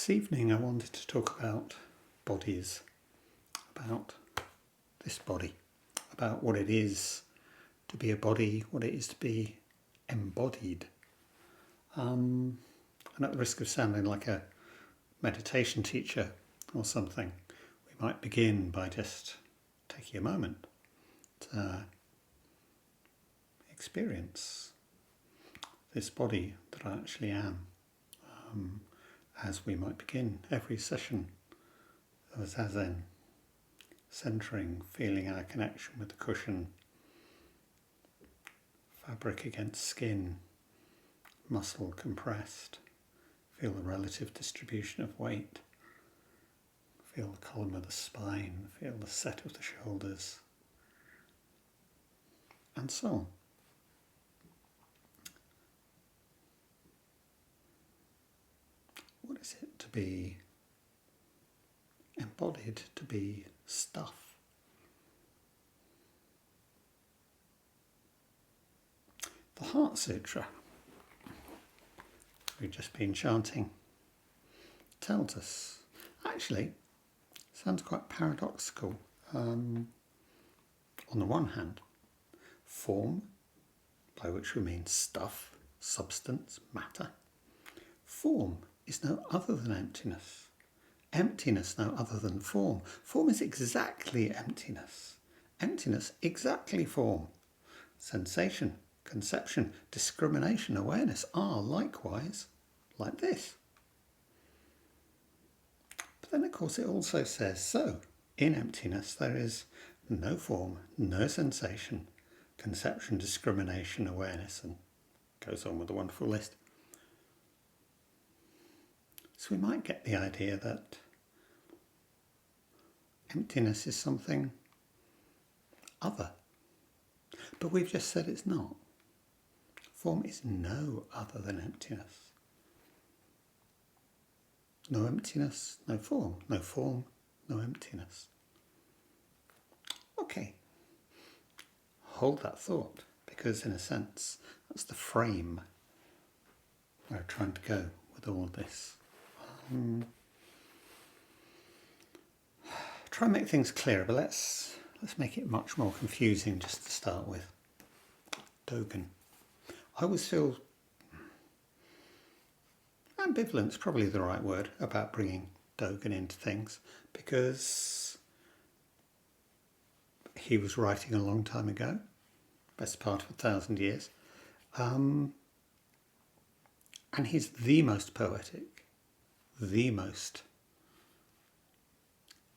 This evening I wanted to talk about bodies, about this body, about what it is to be a body, what it is to be embodied. And at the risk of sounding like a meditation teacher or something, we might begin by just taking a moment to experience this body that I actually am. As we might begin every session of Zazen, centering, feeling our connection with the cushion, fabric against skin, muscle compressed, feel the relative distribution of weight, feel the column of the spine, feel the set of the shoulders, and so on. What is it to be embodied, to be stuff? The Heart Sutra, we've just been chanting, tells us, actually, sounds quite paradoxical. On the one hand, form, by which we mean stuff, substance, matter. Form is no other than emptiness. Emptiness no other than form. Form is exactly emptiness. Emptiness exactly form. Sensation, conception, discrimination, awareness are likewise like this. But then of course it also says, so in emptiness there is no form, no sensation, conception, discrimination, awareness, and goes on with a wonderful list. So we might get the idea that emptiness is something other. But we've just said it's not. Form is no other than emptiness. No emptiness, no form. No form, no emptiness. Okay. Hold that thought, because in a sense, that's the frame we're trying to go with all of this. Try and make things clearer, but let's make it much more confusing just to start with. Dogen. I always feel ambivalent's probably the right word about bringing Dogen into things, because he was writing a long time ago, best part of 1,000 years, and he's the most poetic, the most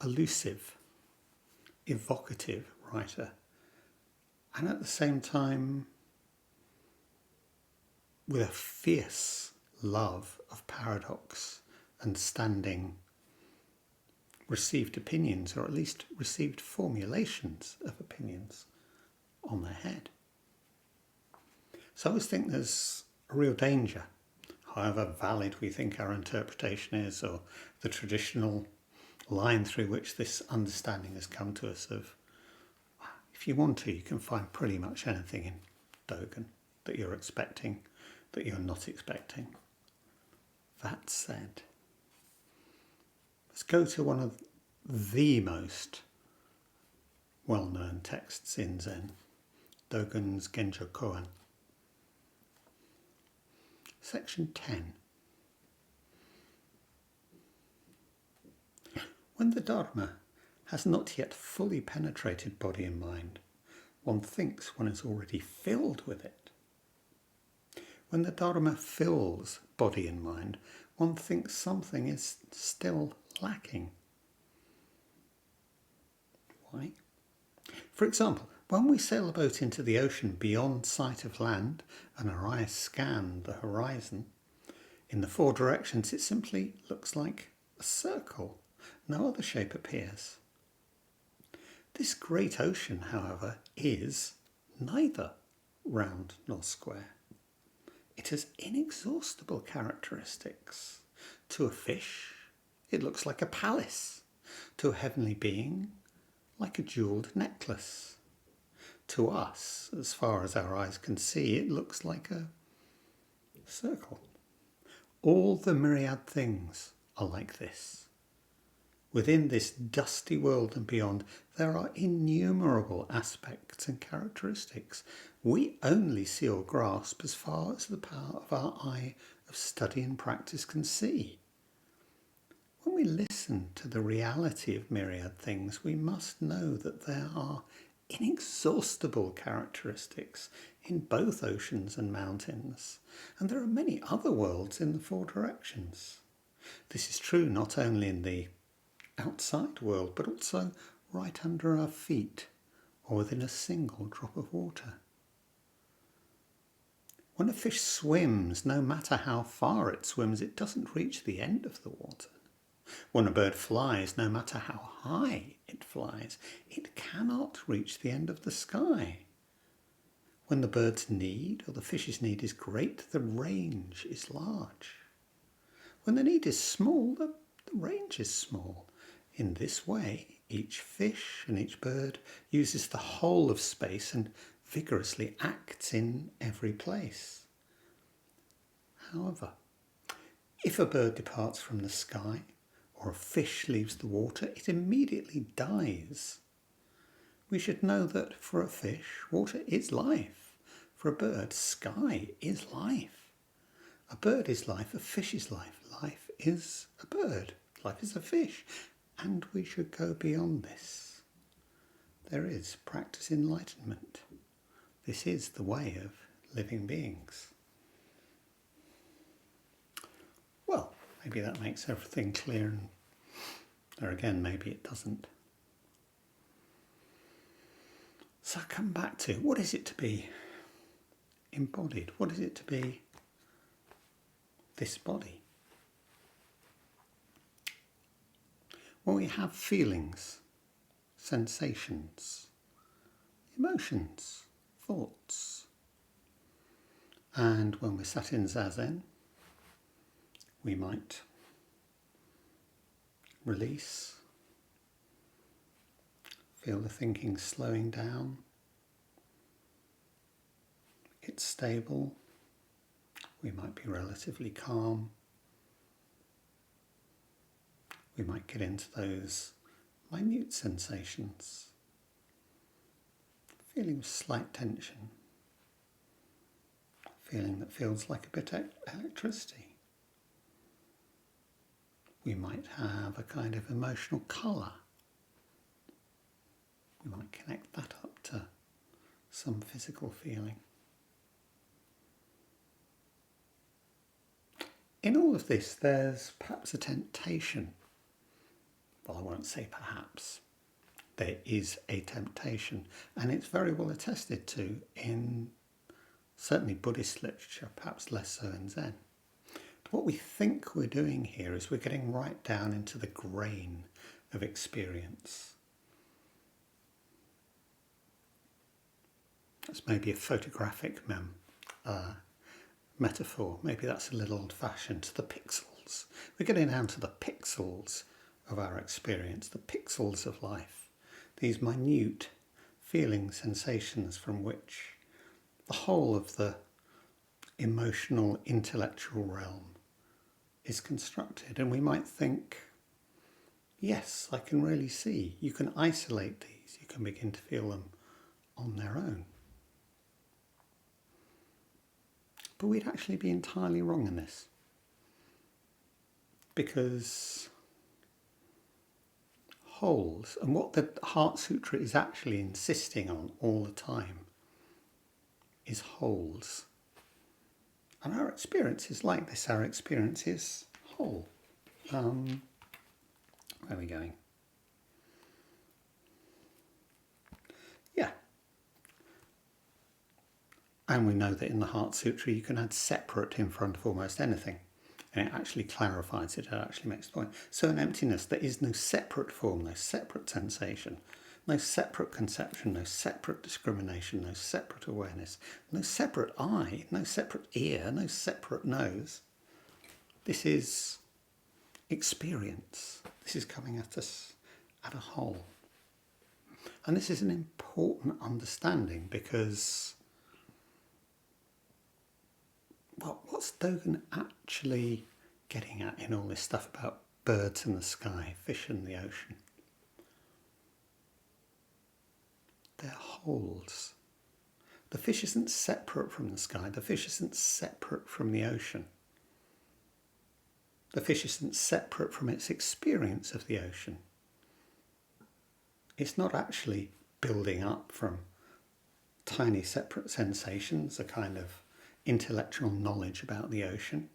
elusive, evocative writer, and at the same time with a fierce love of paradox and standing received opinions, or at least received formulations of opinions on their head. So I always think there's a real danger, however valid we think our interpretation is, or the traditional line through which this understanding has come to us of, if you want to, you can find pretty much anything in Dogen that you're expecting, that you're not expecting. That said, let's go to one of the most well-known texts in Zen, Dogen's Genjo Koan. Section 10. When the Dharma has not yet fully penetrated body and mind, one thinks one is already filled with it. When the Dharma fills body and mind, one thinks something is still lacking. Why? For example, when we sail a boat into the ocean beyond sight of land and our eyes scan the horizon, in the four directions it simply looks like a circle. No other shape appears. This great ocean, however, is neither round nor square. It has inexhaustible characteristics. To a fish, it looks like a palace. To a heavenly being, like a jewelled necklace. To us, as far as our eyes can see, it looks like a circle. All the myriad things are like this. Within this dusty world and beyond, there are innumerable aspects and characteristics we only see or grasp as far as the power of our eye of study and practice can see. When we listen to the reality of myriad things, we must know that there are inexhaustible characteristics in both oceans and mountains, and there are many other worlds in the four directions. This is true not only in the outside world, but also right under our feet or within a single drop of water. When a fish swims, no matter how far it swims, it doesn't reach the end of the water. When a bird flies, no matter how high it flies, it cannot reach the end of the sky. When the bird's need or the fish's need is great, the range is large. When the need is small, the range is small. In this way, each fish and each bird uses the whole of space and vigorously acts in every place. However, if a bird departs from the sky or a fish leaves the water, it immediately dies. We should know that for a fish, water is life. For a bird, sky is life. A bird is life, a fish is life. Life is a bird, life is a fish. And we should go beyond this. There is practice enlightenment. This is the way of living beings. Well, maybe that makes everything clear, and or again, maybe it doesn't. So I come back to, what is it to be embodied? What is it to be this body? Well, we have feelings, sensations, emotions, thoughts. And when we're sat in Zazen, we might release, feel the thinking slowing down, it's stable, we might be relatively calm. We might get into those minute sensations, feeling of slight tension, feeling that feels like a bit of electricity. We might have a kind of emotional colour. We might connect that up to some physical feeling. In all of this, there's perhaps a temptation. Well, I won't say perhaps. There is a temptation, and it's very well attested to in certainly Buddhist literature, perhaps less so in Zen. What we think we're doing here is we're getting right down into the grain of experience. That's maybe a photographic metaphor. Maybe that's a little old-fashioned. The pixels. We're getting down to the pixels of our experience, the pixels of life, these minute feelings, sensations from which the whole of the emotional, intellectual realm is constructed. And we might think, yes, I can really see. You can isolate these. You can begin to feel them on their own. But we'd actually be entirely wrong in this. Because wholes, and what the Heart Sutra is actually insisting on all the time, is wholes. And our experience is like this. Our experience is whole. Where are we going? Yeah. And we know that in the Heart Sutra you can add separate in front of almost anything. And it actually clarifies it, it actually makes the point. So in emptiness there is no separate form, no separate sensation, no separate conception, no separate discrimination, no separate awareness, no separate eye, no separate ear, no separate nose. This is experience. This is coming at us at a whole. And this is an important understanding because, well, what's Dogen actually getting at in all this stuff about birds in the sky, fish in the ocean. They're wholes. The fish isn't separate from the sky. The fish isn't separate from the ocean. The fish isn't separate from its experience of the ocean. It's not actually building up from tiny separate sensations, a kind of intellectual knowledge about the ocean.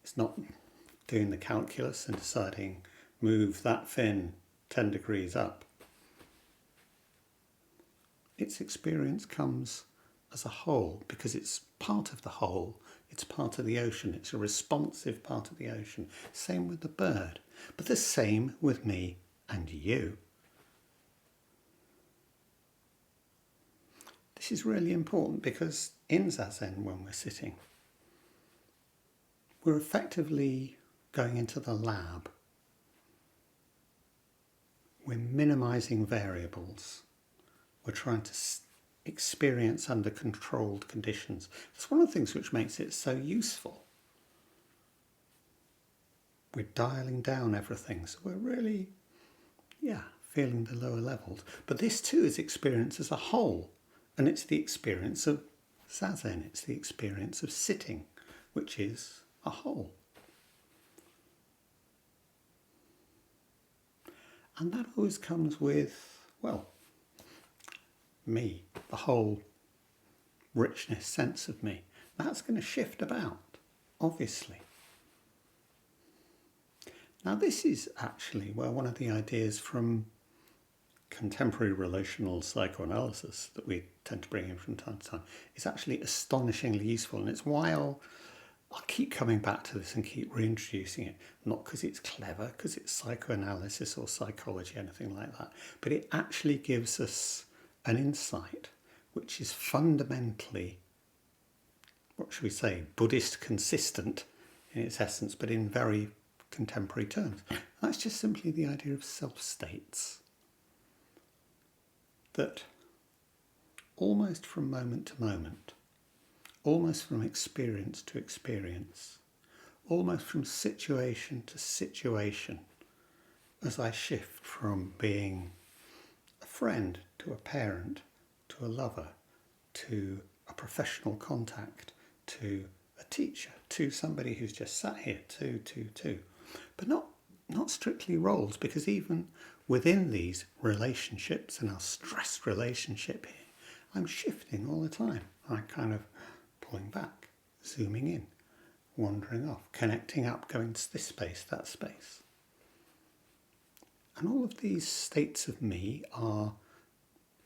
It's not doing the calculus and deciding, move that fin 10 degrees up. Its experience comes as a whole because it's part of the whole. It's part of the ocean. It's a responsive part of the ocean. Same with the bird, but the same with me and you. This is really important because in Zazen, when we're sitting, we're effectively going into the lab. We're minimizing variables. We're trying to experience under controlled conditions. It's one of the things which makes it so useful. We're dialing down everything, so we're really, feeling the lower levels. But this too is experience as a whole, and it's the experience of Zazen. It's the experience of sitting, which is a whole. And that always comes with, me, the whole richness, sense of me. That's going to shift about, obviously. Now this is actually one of the ideas from contemporary relational psychoanalysis that we tend to bring in from time to time. It's actually astonishingly useful, and it's why I'll keep coming back to this and keep reintroducing it, not because it's clever, because it's psychoanalysis or psychology, anything like that, but it actually gives us an insight which is fundamentally, Buddhist consistent in its essence, but in very contemporary terms. That's just simply the idea of self-states. That almost from moment to moment, almost from experience to experience, almost from situation to situation, as I shift from being a friend to a parent, to a lover, to a professional contact, to a teacher, to somebody who's just sat here, to. But not strictly roles, because even within these relationships, and our stressed relationship here, I'm shifting all the time. I'm kind of pulling back, zooming in, wandering off, connecting up, going to this space, that space. And all of these states of me are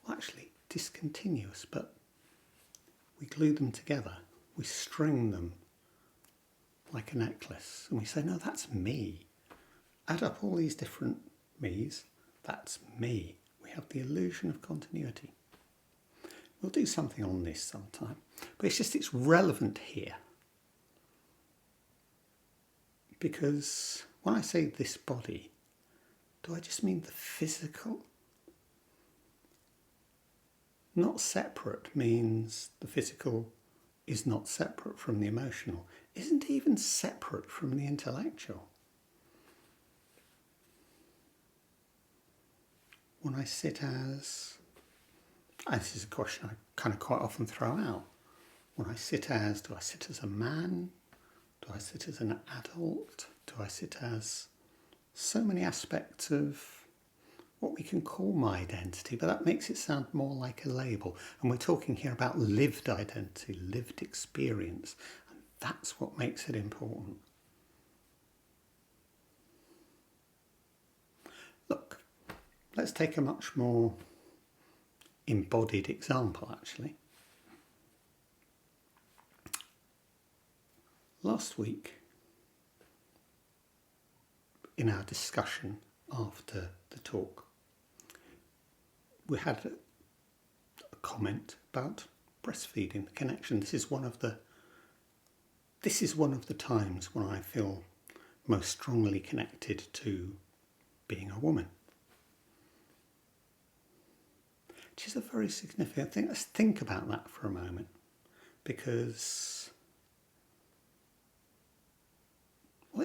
actually discontinuous, but we glue them together. We string them like a necklace, and we say, no, that's me. Add up all these different me's, that's me. We have the illusion of continuity. We'll do something on this sometime, but it's relevant here. Because when I say this body, do I just mean the physical? Not separate means the physical is not separate from the emotional, isn't even separate from the intellectual. When I sit as, this is a question I kind of quite often throw out. When I sit as, do I sit as a man? Do I sit as an adult? Do I sit as so many aspects of what we can call my identity, but that makes it sound more like a label. And we're talking here about lived identity, lived experience, and that's what makes it important. Look, let's take a much more embodied example, actually. Last week, in our discussion after the talk, we had a comment about breastfeeding, the connection. This is one of the times when I feel most strongly connected to being a woman. Which is a very significant thing. Let's think about that for a moment, because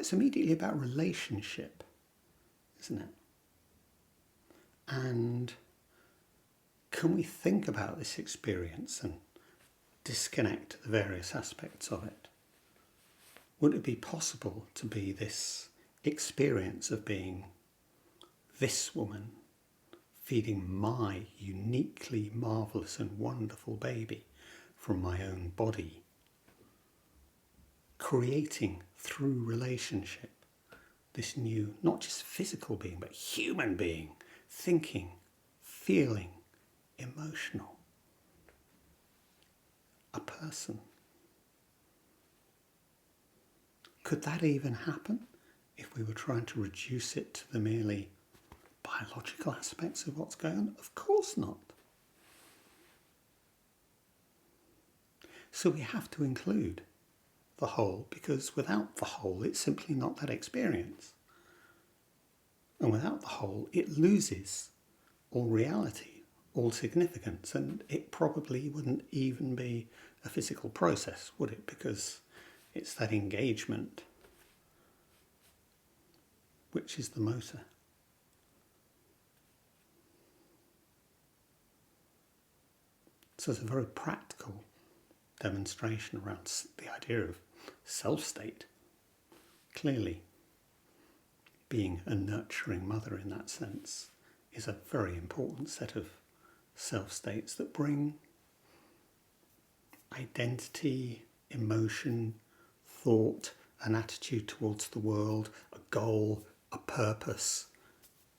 it's immediately about relationship, isn't it? And can we think about this experience and disconnect the various aspects of it? Would it be possible to be this experience of being this woman feeding my uniquely marvellous and wonderful baby from my own body, creating through relationship this new, not just physical being, but human being, thinking, feeling, emotional, a person? Could that even happen if we were trying to reduce it to the merely biological aspects of what's going on? Of course not. So we have to include the whole, because without the whole, it's simply not that experience. And without the whole, it loses all reality, all significance, and it probably wouldn't even be a physical process, would it? Because it's that engagement which is the motor. So it's a very practical demonstration around the idea of self-state. Clearly, being a nurturing mother in that sense is a very important set of self-states that bring identity, emotion, thought, an attitude towards the world, a goal, a purpose,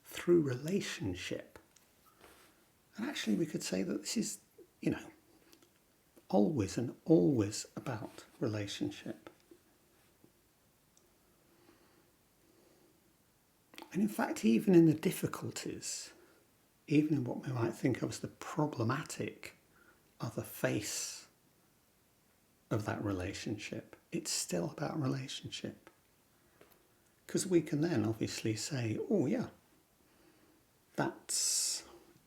through relationship. And actually we could say that this is, always and always about relationship. And in fact, even in the difficulties, even in what we might think of as the problematic other face of that relationship, it's still about relationship. Because we can then obviously say, oh yeah, that's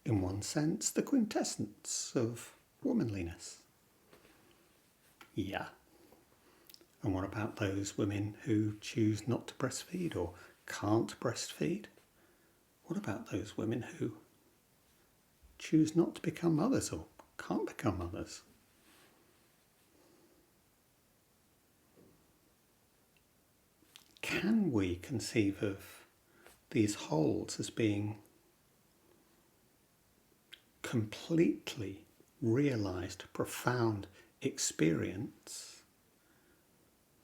in one sense the quintessence of womanliness. Yeah. And what about those women who choose not to breastfeed or can't breastfeed? What about those women who choose not to become mothers or can't become mothers? Can we conceive of these wholes as being completely realised, profound experience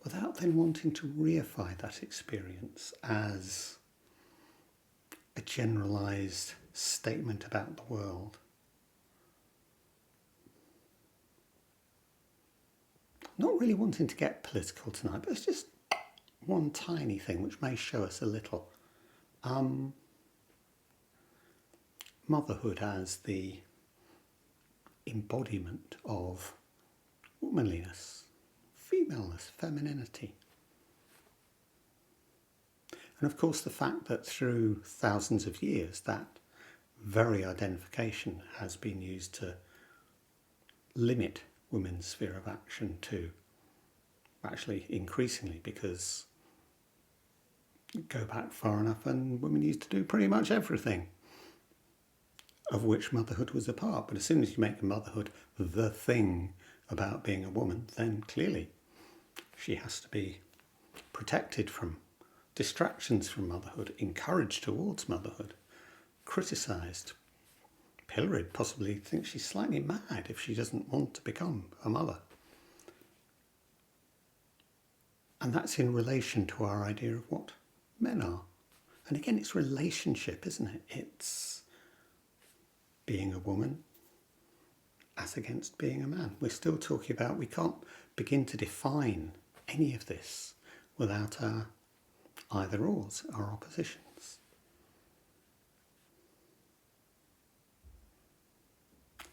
without then wanting to reify that experience as a generalised statement about the world? Not really wanting to get political tonight, but it's just one tiny thing which may show us a little. Motherhood as the embodiment of womanliness, femaleness, femininity. And of course the fact that through thousands of years that very identification has been used to limit women's sphere of action to actually increasingly, because go back far enough and women used to do pretty much everything, of which motherhood was a part. But as soon as you make motherhood the thing about being a woman, then clearly she has to be protected from distractions from motherhood, encouraged towards motherhood, criticised, pilloried, possibly think she's slightly mad if she doesn't want to become a mother. And that's in relation to our idea of what men are. And again, it's relationship, isn't it? It's being a woman as against being a man. We're still talking about, we can't begin to define any of this without our either-ors, our oppositions.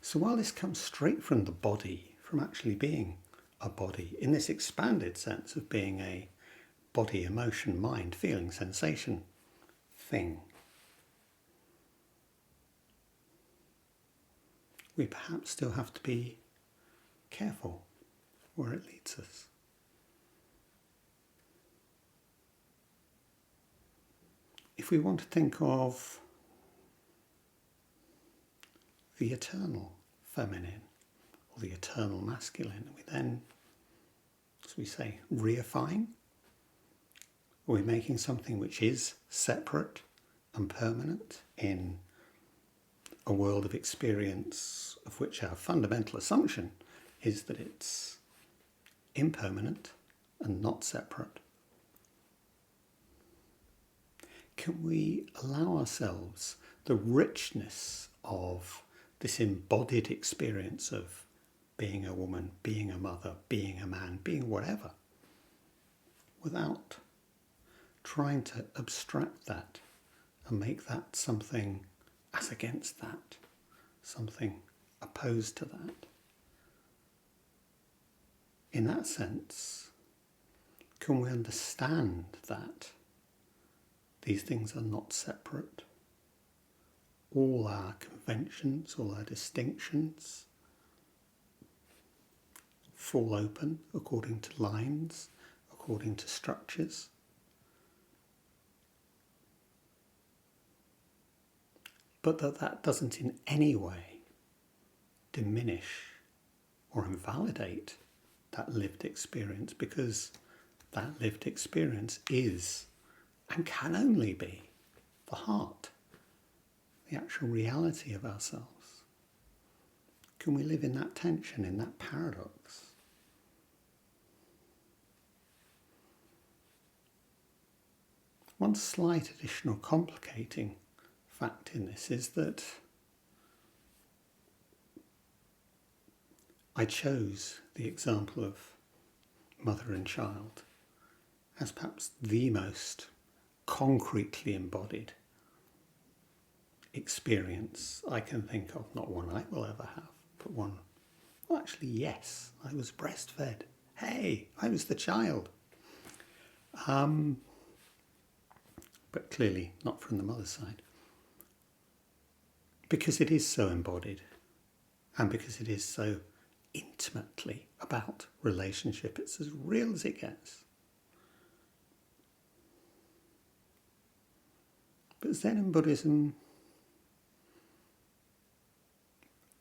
So while this comes straight from the body, from actually being a body, in this expanded sense of being a body, emotion, mind, feeling, sensation thing, we perhaps still have to be careful where it leads us. if we want to think of the eternal feminine or the eternal masculine, we then, as we say, reifying? Are we making something which is separate and permanent in a world of experience of which our fundamental assumption is that it's impermanent and not separate? Can we allow ourselves the richness of this embodied experience of being a woman, being a mother, being a man, being whatever, without trying to abstract that and make that something as against that, something opposed to that? In that sense, can we understand that these things are not separate? All our conventions, all our distinctions fall open according to lines, according to structures. But that doesn't in any way diminish or invalidate that lived experience, because that lived experience is and can only be the heart, the actual reality of ourselves. Can we live in that tension, in that paradox? One slight additional complicating fact in this is that I chose the example of mother and child as perhaps the most concretely embodied experience I can think of. Not one I will ever have, but one, well, actually, yes, I was breastfed. Hey, I was the child. But clearly not from the mother's side. Because it is so embodied, and because it is so intimately about relationship, it's as real as it gets. But Zen and Buddhism,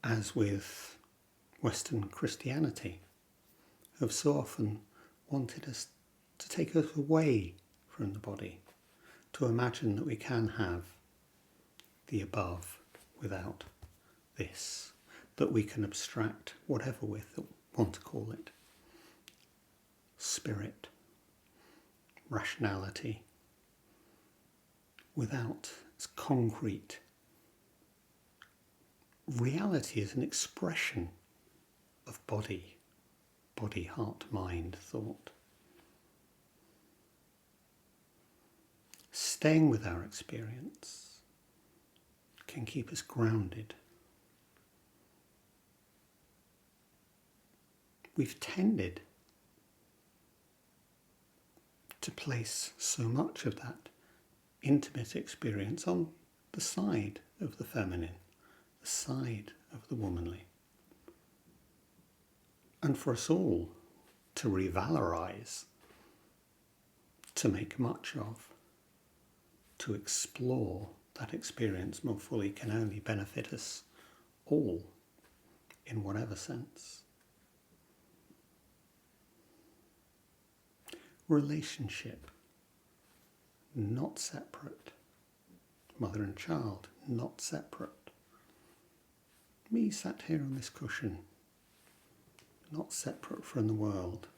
as with Western Christianity, have so often wanted us to take us away from the body, to imagine that we can have the above without this, that we can abstract whatever we want to call it, spirit, rationality, without its concrete reality as an expression of body, heart, mind, thought. Staying with our experience can keep us grounded. We've tended to place so much of that intimate experience on the side of the feminine, the side of the womanly. And for us all to revalorize, to make much of, to explore that experience more fully can only benefit us all in whatever sense. Relationship, not separate. Mother and child, not separate. Me sat here on this cushion, not separate from the world.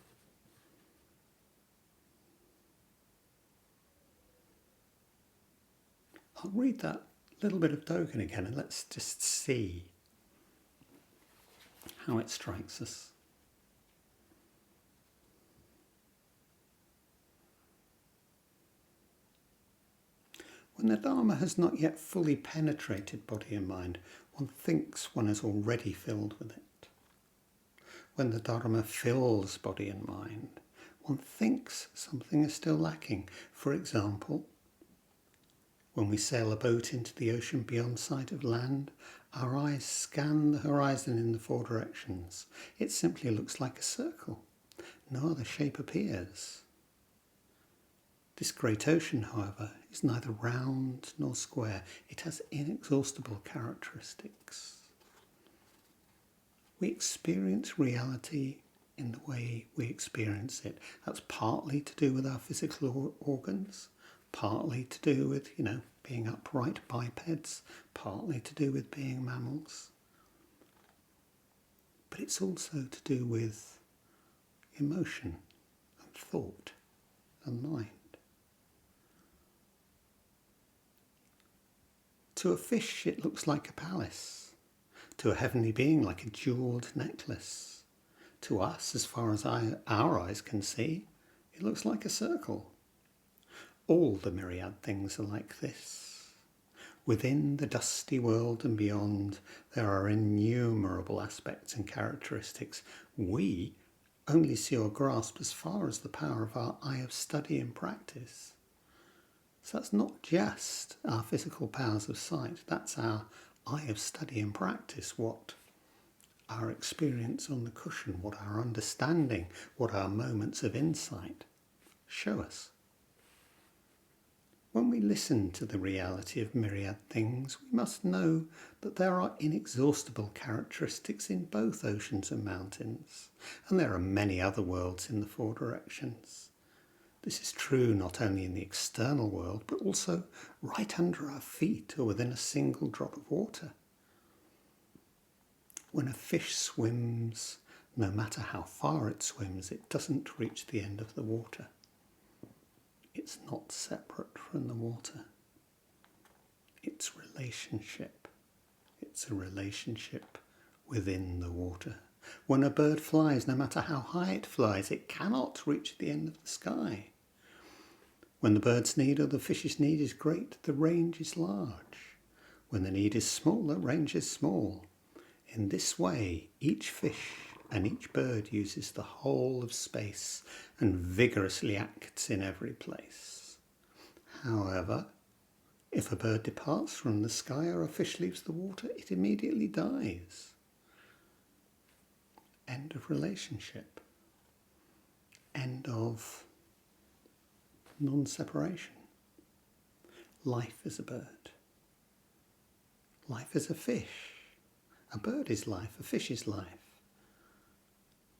I'll read that little bit of Dogen again and let's just see how it strikes us. When the Dharma has not yet fully penetrated body and mind, one thinks one is already filled with it. When the Dharma fills body and mind, one thinks something is still lacking. For example, when we sail a boat into the ocean beyond sight of land, our eyes scan the horizon in the four directions. It simply looks like a circle. No other shape appears. This great ocean, however, is neither round nor square. It has inexhaustible characteristics. We experience reality in the way we experience it. That's partly to do with our physical organs, partly to do with, being upright bipeds, partly to do with being mammals. But it's also to do with emotion and thought and mind. To a fish, it looks like a palace. To a heavenly being, like a jewelled necklace. To us, as far as our eyes can see, it looks like a circle. All the myriad things are like this. Within the dusty world and beyond, there are innumerable aspects and characteristics we only see or grasp as far as the power of our eye of study and practice. So that's not just our physical powers of sight, that's our eye of study and practice, what our experience on the cushion, what our understanding, what our moments of insight show us. When we listen to the reality of myriad things, we must know that there are inexhaustible characteristics in both oceans and mountains, and there are many other worlds in the four directions. This is true not only in the external world, but also right under our feet or within a single drop of water. When a fish swims, no matter how far it swims, it doesn't reach the end of the water. It's not separate from the water. It's relationship. It's a relationship within the water. When a bird flies, no matter how high it flies, it cannot reach the end of the sky. When the bird's need or the fish's need is great, the range is large. When the need is small, the range is small. In this way, each fish and each bird uses the whole of space and vigorously acts in every place. However, if a bird departs from the sky or a fish leaves the water, it immediately dies. End of relationship. End of non-separation. Life is a bird. Life is a fish. A bird is life, a fish is life.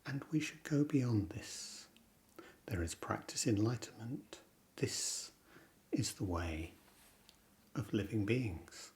And we should go beyond this. There is practice enlightenment. This is the way of living beings.